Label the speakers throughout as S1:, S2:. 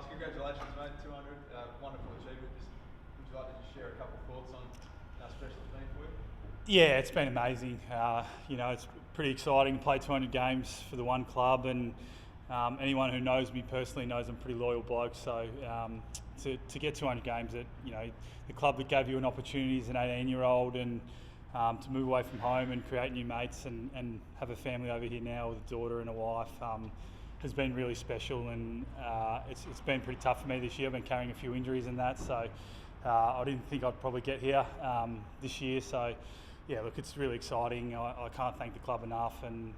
S1: Miles, congratulations, mate. 200, wonderful achievement. Would you like to just share a couple of thoughts on how special it's been for you?
S2: Yeah, it's been amazing. It's pretty exciting. Played 200 games for the one club, and anyone who knows me personally knows I'm a pretty loyal bloke. So to get 200 games at the club that gave you an opportunity as an 18-year-old, and to move away from home and create new mates and have a family over here now with a daughter and a wife has been really special. And it's been pretty tough for me this year. I've been carrying a few injuries and that, so I didn't think I'd probably get here this year. So yeah, look, it's really exciting. I can't thank the club enough, and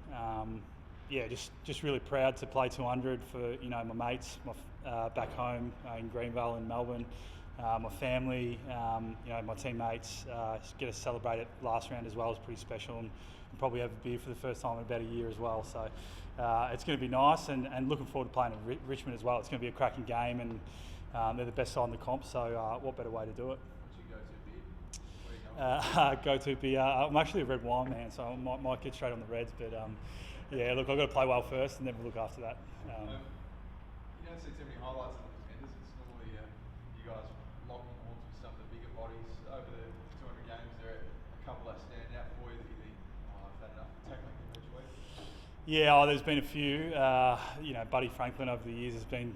S2: just really proud to play 200 for my mates, back home in Greenvale in Melbourne, my family, my teammates. Get to celebrate it last round as well is pretty special, and probably have a beer for the first time in about a year as well. So it's going to be nice, and looking forward to playing in Richmond as well. It's going to be a cracking game, and they're the best side in the comp. So what better way to do it? Go-to beer. I'm actually a red wine man, so I might get straight on the reds. But yeah, look, I've got to play well first, and then we'll look after that.
S1: You don't see too many highlights of the defenders. It's normally you guys locking horns with some of the bigger bodies. Over the 200 games, there are a couple that stand out for you that you think, I've had enough tackling them each week.
S2: Yeah, there's been a few. Buddy Franklin over the years has been,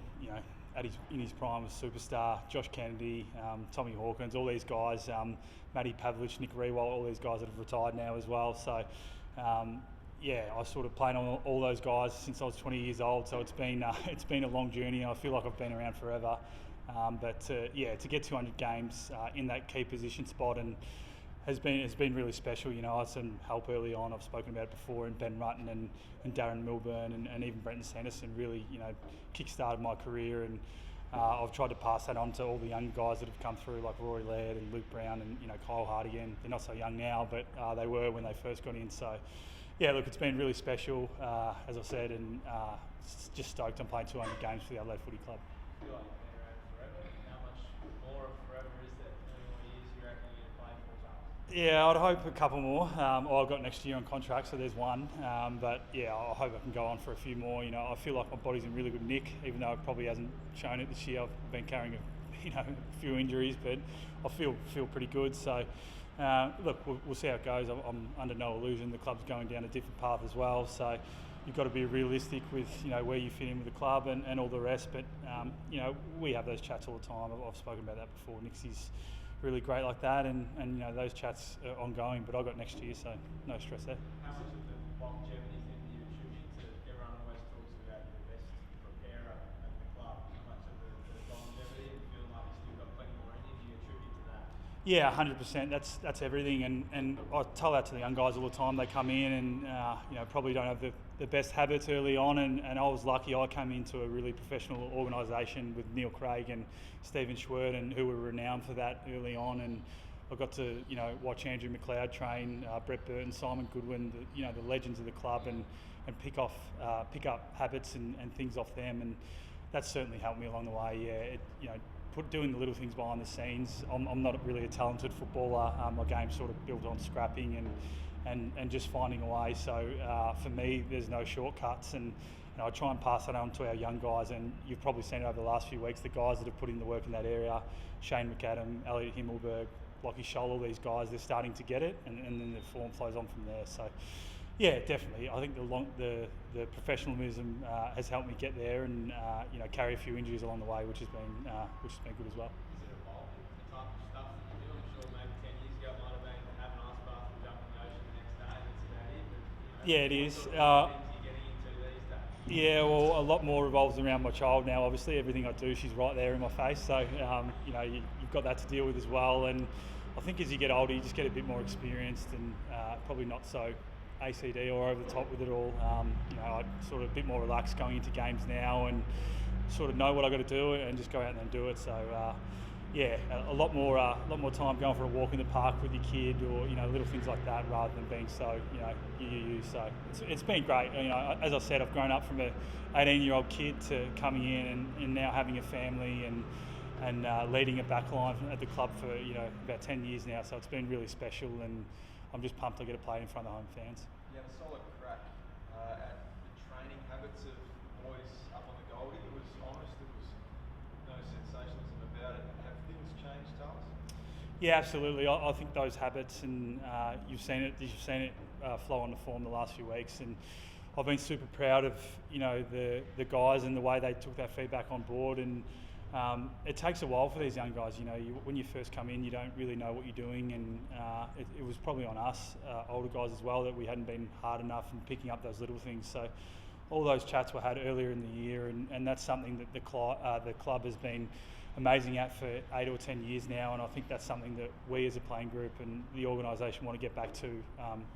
S2: in his prime as superstar. Josh Kennedy, Tommy Hawkins, all these guys. Matty Pavlich, Nick Rewalt, all these guys that have retired now as well. So, I sort of played on all those guys since I was 20 years old. So it's been a long journey. I feel like I've been around forever. To get 200 games in that key position spot and has been really special. I had some help early on. I've spoken about it before, and Ben Rutten and Darren Milburn and even Brenton Sanderson really kick-started my career, and I've tried to pass that on to all the young guys that have come through, like Rory Laird and Luke Brown and Kyle Hardigan. They're not so young now, but they were when they first got in. So yeah, look, it's been really special, as I said, and just stoked on playing 200 games for the Adelaide Footy Club.
S3: I feel like you've been around forever. How much more of forever is there? How many more years you reckon you're going to play for, Charles?
S2: Yeah, I'd hope a couple more. I've got next year on contract, so there's one. But yeah, I hope I can go on for a few more. I feel like my body's in really good nick, even though it probably hasn't shown it this year. I've been carrying a few injuries, but I feel pretty good. So look, we'll see how it goes. I'm under no illusion the club's going down a different path as well. So you've got to be realistic with where you fit in with the club and all the rest. But we have those chats all the time. I've spoken about that before. Nixie's really great like that, and those chats are ongoing. But I've got next year, so no stress there.
S3: How much of the longevity thing do you attribute to everyone always talks about the best preparer at the club? How much of the longevity and feeling like you still got plenty more in you do you attribute to that?
S2: Yeah, 100%. That's everything, and I tell that to the young guys all the time. They come in and probably don't have the best habits early on, and I was lucky. I came into a really professional organisation with Neil Craig and Stephen Schwert, and who were renowned for that early on. And I got to watch Andrew McLeod train, Brett Burton, Simon Goodwin, the legends of the club, and pick up habits and things off them, and that's certainly helped me along the way. Yeah, doing the little things behind the scenes. I'm not really a talented footballer. My game's sort of built on scrapping and just finding a way. So for me, there's no shortcuts, and I try and pass that on to our young guys. And you've probably seen it over the last few weeks, the guys that have put in the work in that area, Shane McAdam, Elliot Himmelberg, Lockie Scholl, all these guys, they're starting to get it, and then the form flows on from there. So yeah, definitely. I think the professionalism has helped me get there, and carry a few injuries along the way, which has been good as well.
S3: Is it evolving, the type of stuff that you do? I'm sure maybe 10 years ago it might have been have an ice bath and jump in the ocean the next day, and that's about it. But,
S2: yeah, it is.
S3: What sort of things are you getting into these days?
S2: Yeah, well, a lot more revolves around my child now. Obviously, everything I do, she's right there in my face. So you've got that to deal with as well. And I think as you get older, you just get a bit more experienced, and probably not so ACD or over the top with it all. I'm sort of a bit more relaxed going into games now, and sort of know what I've got to do and just go out and do it. So a lot more time going for a walk in the park with your kid, or little things like that, rather than being so you. So it's been great. As I said, I've grown up from a 18-year-old kid to coming in and now having a family and leading a back line at the club for about 10 years now. So it's been really special, and I'm just pumped I get to play in front of home fans.
S1: You had a solid crack at the training habits of boys up on the Goldie. It was honest, it was
S2: Yeah, absolutely. I think those habits, and you've seen it flow on the form the last few weeks, and I've been super proud of the guys and the way they took that feedback on board. And it takes a while for these young guys. When you first come in, you don't really know what you're doing, and it was probably on us, older guys as well, that we hadn't been hard enough in picking up those little things. So all those chats were had earlier in the year, and that's something that the club has been amazing at for 8 or 10 years now, and I think that's something that we as a playing group and the organisation want to get back to,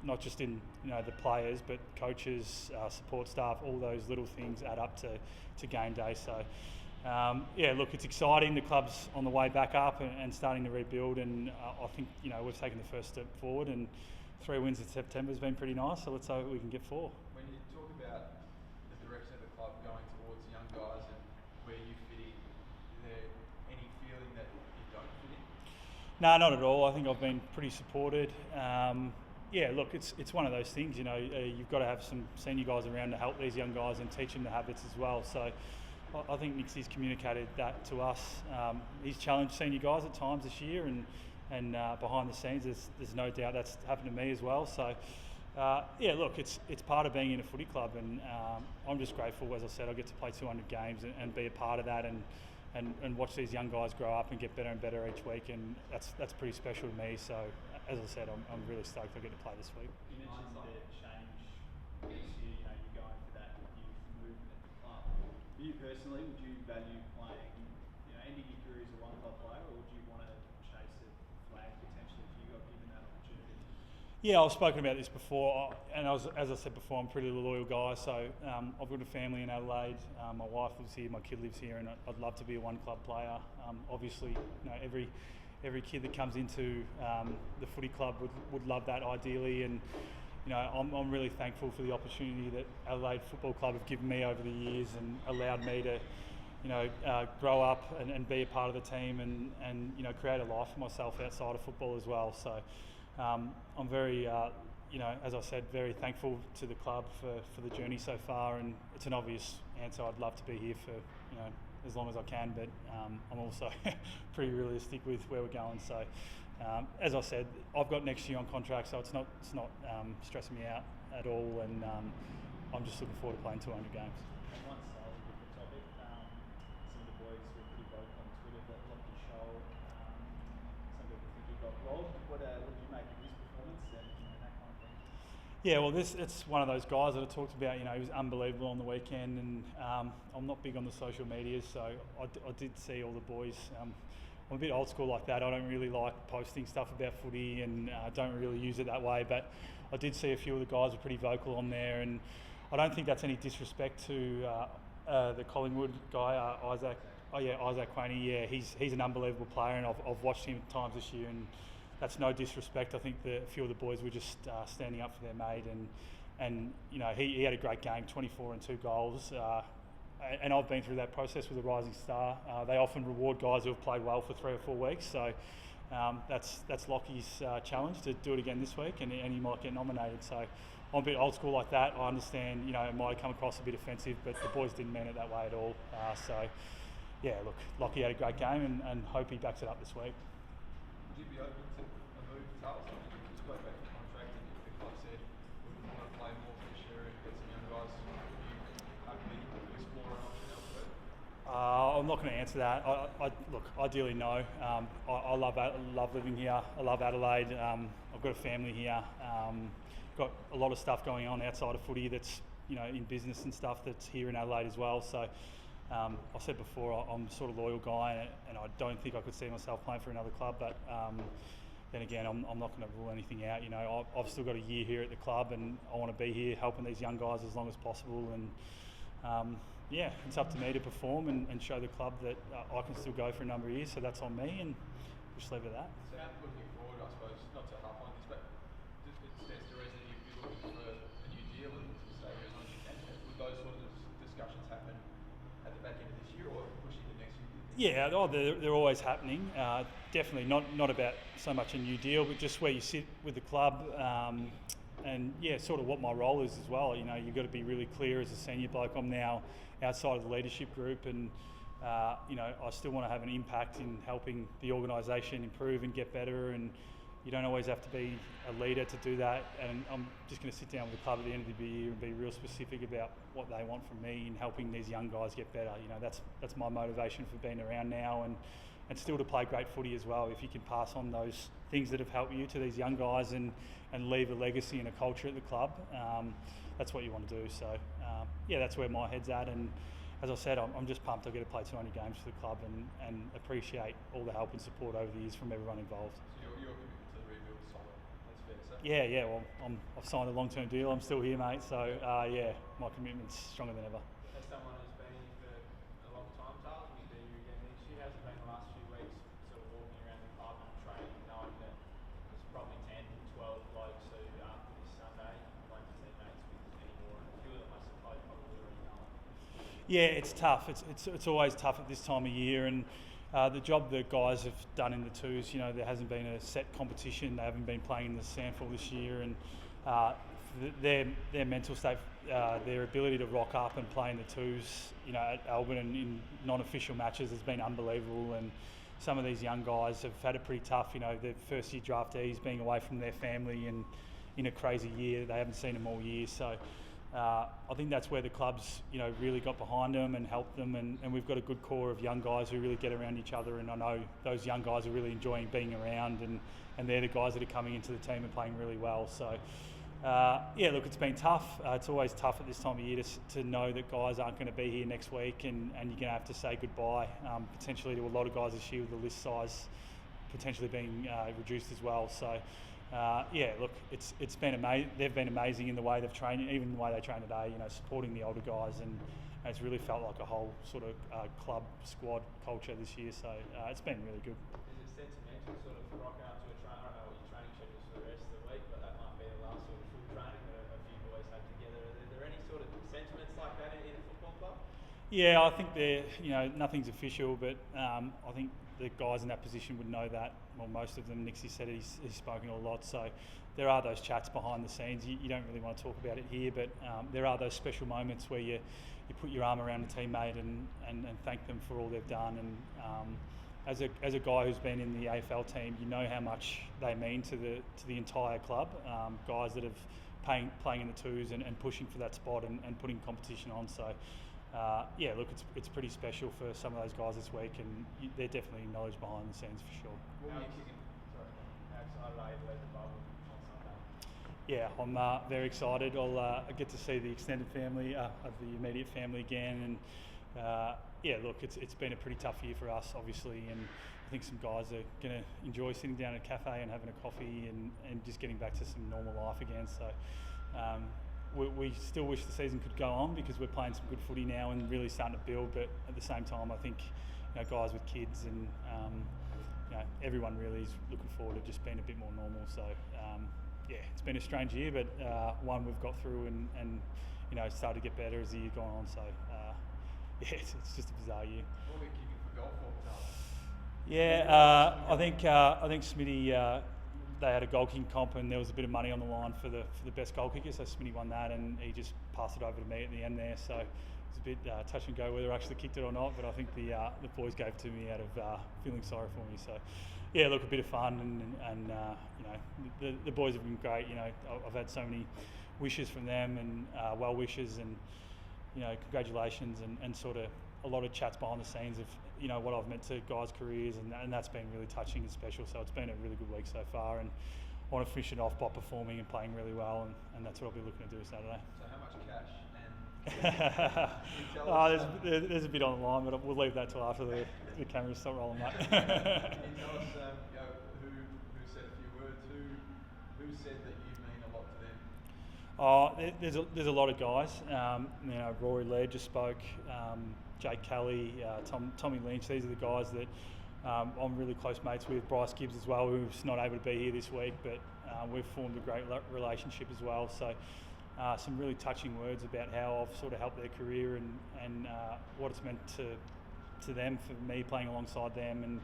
S2: not just in the players, but coaches, support staff. All those little things add up to game day. So look, it's exciting. The club's on the way back up and starting to rebuild, and I think we've taken the first step forward, and 3 wins in September has been pretty nice, so let's hope we can get 4.
S1: When you talk about the direction of the club going towards young guys and where you fit in, is there any feeling that you don't fit in?
S2: No, not at all. I think I've been pretty supported. Look, it's one of those things. You've got to have some senior guys around to help these young guys and teach them the habits as well. So I think Nixie's communicated that to us. He's challenged senior guys at times this year, and behind the scenes, there's no doubt that's happened to me as well. So look, it's part of being in a footy club, and I'm just grateful. As I said, I get to play 200 games and be a part of that, and watch these young guys grow up and get better and better each week, and that's pretty special to me. So as I said, I'm really stoked I get to play this week.
S3: You mentioned the change this year. You're going for that youth movement at the club. For you personally, would you value playing, ending your career as a one club player, or would you want to chase a flag potentially if you got given that opportunity?
S2: Yeah, I've spoken about this before, and as I said before, I'm a pretty loyal guy. So I've got a family in Adelaide. My wife lives here, my kid lives here, and I'd love to be a one club player. Obviously, every kid that comes into the footy club would love that ideally, and I'm really thankful for the opportunity that Adelaide Football Club have given me over the years and allowed me to grow up and be a part of the team and create a life for myself outside of football as well. So I'm very, as I said, very thankful to the club for the journey so far, and it's an obvious answer. I'd love to be here for as long as I can, but I'm also pretty realistic with where we're going. So as I said, I've got next year on contract, so it's not stressing me out at all, and I'm just looking forward to playing 200 games.
S3: On one slightly different topic, some of the boys were pretty vocal on Twitter that Lockie Shoal, some people think he got robbed. What did you make of his performance and that kind of thing?
S2: Yeah, well, it's one of those guys that I talked about. He was unbelievable on the weekend, and I'm not big on the social media, so I did see all the boys. I'm a bit old school like that. I don't really like posting stuff about footy, and don't really use it that way. But I did see a few of the guys were pretty vocal on there, and I don't think that's any disrespect to the Collingwood guy, Isaac. Oh yeah, Isaac Quaney. Yeah, he's an unbelievable player, and I've watched him at times this year, and that's no disrespect. I think a few of the boys were just standing up for their mate, and he had a great game, 24 and 2 goals. And I've been through that process with a rising star. They often reward guys who have played well for 3 or 4 weeks. So that's Lockie's challenge to do it again this week, and he might get nominated. So I'm a bit old school like that. I understand, it might have come across a bit offensive, but the boys didn't mean it that way at all. Look, Lockie had a great game, and hope he backs it up this week.
S1: Would you be open to a move to Talia? You spoke about the contract, and the club said we want to play more for this year and get some young guys. Are you happy to explore an option elsewhere?
S2: I'm not going to answer that. Look, ideally no. I love living here. I love Adelaide. I've got a family here. Got a lot of stuff going on outside of footy that's in business and stuff that's here in Adelaide as well. So I said before, I'm sort of a loyal guy, and I don't think I could see myself playing for another club. But then again, I'm not going to rule anything out. I've still got a year here at the club, and I want to be here helping these young guys as long as possible. And it's up to me to perform and show the club that I can still go for a number of years. So that's on me, and we'll just leave it at that.
S1: So looking forward, I suppose, not to harp on this, but it stands to reason you'd be looking for a new deal and to stay here as long as you can. Would those sort of discussions happen at the back end of this year, or push into next year?
S2: Yeah, they're always happening. Definitely not about so much a new deal, but just where you sit with the club, and sort of what my role is as well. You've got to be really clear as a senior bloke. I'm now outside of the leadership group, and I still want to have an impact in helping the organisation improve and get better, and you don't always have to be a leader to do that. And I'm just going to sit down with the club at the end of the year and be real specific about what they want from me in helping these young guys get better. That's my motivation for being around now, and still to play great footy as well. If you can pass on those things that have helped you to these young guys and leave a legacy and a culture at the club, that's what you want to do. So that's where my head's at. And as I said, I'm just pumped I get to play 200 games for the club and appreciate all the help and support over the years from everyone involved.
S1: So your commitment to the rebuild is solid. That's fair to say.
S2: Yeah. Well, I've signed a long-term deal. I'm still here, mate. So my commitment's stronger than ever.
S3: As someone who's been here for a long time, Talia, will be you again next year. How's it been the last few weeks, sort of walking around the club and training, knowing that there's probably 10, 12 blokes who after this Sunday won't be teammates with anymore, and a few of them I suppose probably already know.
S2: Yeah, it's tough. It's always tough at this time of year, and the job that guys have done in the twos, there hasn't been a set competition. They haven't been playing in the SANFL this year, and their mental state, their ability to rock up and play in the twos, at Albert and in non-official matches has been unbelievable. And some of these young guys have had it pretty tough. Their first year draftees being away from their family and in a crazy year, they haven't seen them all year. So I think that's where the club's, really got behind them and helped them, and we've got a good core of young guys who really get around each other, and I know those young guys are really enjoying being around, and they're the guys that are coming into the team and playing really well. So look, it's been tough. It's always tough at this time of year to know that guys aren't going to be here next week, and you're going to have to say goodbye potentially to a lot of guys this year, with the list size potentially being reduced as well. So look, it's been amazing. They've been amazing in the way they've trained, even the way they train today. Supporting the older guys, and it's really felt like a whole sort of club squad culture this year. So it's been really good.
S3: Is it sentimental, sort of rocking up to a train? I don't know what your training schedule is for the rest of the week, but that might be the last sort of full training that a few boys have together. Are there any sort of sentiments like that in a football club?
S2: Yeah, I think nothing's official, but I think the guys in that position would know that. Well, most of them. Nixie said he's spoken a lot, so there are those chats behind the scenes. You don't really want to talk about it here, but there are those special moments where you put your arm around a teammate and thank them for all they've done. And as a guy who's been in the AFL team, you know how much they mean to the entire club. Guys that have playing in the twos and pushing for that spot and putting competition on. So look, it's pretty special for some of those guys this week, and they're definitely acknowledged behind the scenes for sure.
S3: How excited are you to leave the bubble on Sunday?
S2: Yeah, I'm very excited. I get to see the extended family, of the immediate family again, and look, it's been a pretty tough year for us, obviously, and I think some guys are going to enjoy sitting down at a cafe and having a coffee and just getting back to some normal life again. So we still wish the season could go on, because we're playing some good footy now and really starting to build, but at the same time I think guys with kids and everyone really is looking forward to just being a bit more normal. So it's been a strange year, but one we've got through and started to get better as the year gone on. So it's just a bizarre year.
S1: What are we kicking for golf for, Talia?
S2: Yeah, I think Smitty, they had a goal kicking comp and there was a bit of money on the line for the best goal kicker, so Smitty won that and he just passed it over to me at the end there. So it's a bit touch and go whether I actually kicked it or not, but I think the boys gave it to me out of feeling sorry for me. So look, a bit of fun and the boys have been great. I've had so many wishes from them and well wishes and congratulations and sort of a lot of chats behind the scenes of what I've meant to guys' careers, and that's been really touching and special. So it's been a really good week so far, and I want to finish it off by performing and playing really well, and that's what I'll be looking to do Saturday.
S1: So how much cash and
S2: there's a bit on the line, but we'll leave that till after the cameras start rolling, mate.
S1: Can you tell us who said a few words? Who said that you mean a lot to them?
S2: There's a lot of guys. Rory Laird just spoke. Jake Kelly, Tommy Lynch. These are the guys that I'm really close mates with. Bryce Gibbs as well, who's not able to be here this week, but we've formed a great relationship as well. So some really touching words about how I've sort of helped their career and what it's meant to them, for me playing alongside them, and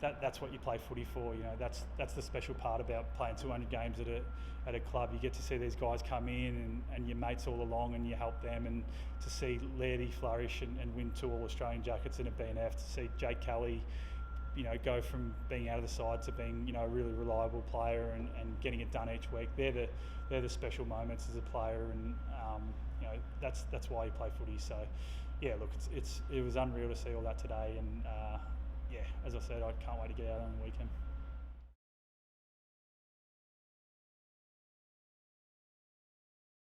S2: that's what you play footy for. You know, that's the special part about playing 200 games at a club. You get to see these guys come in and your mates all along, and you help them, and to see Lairdy flourish and win 2 All-Australian jackets in a BNF, to see Jake Kelly, you know, go from being out of the side to being, you know, a really reliable player and getting it done each week. They're the special moments as a player, and you know, that's why you play footy. So yeah, look, it was unreal to see all that today, and yeah, as I said, I can't wait to get out on the weekend.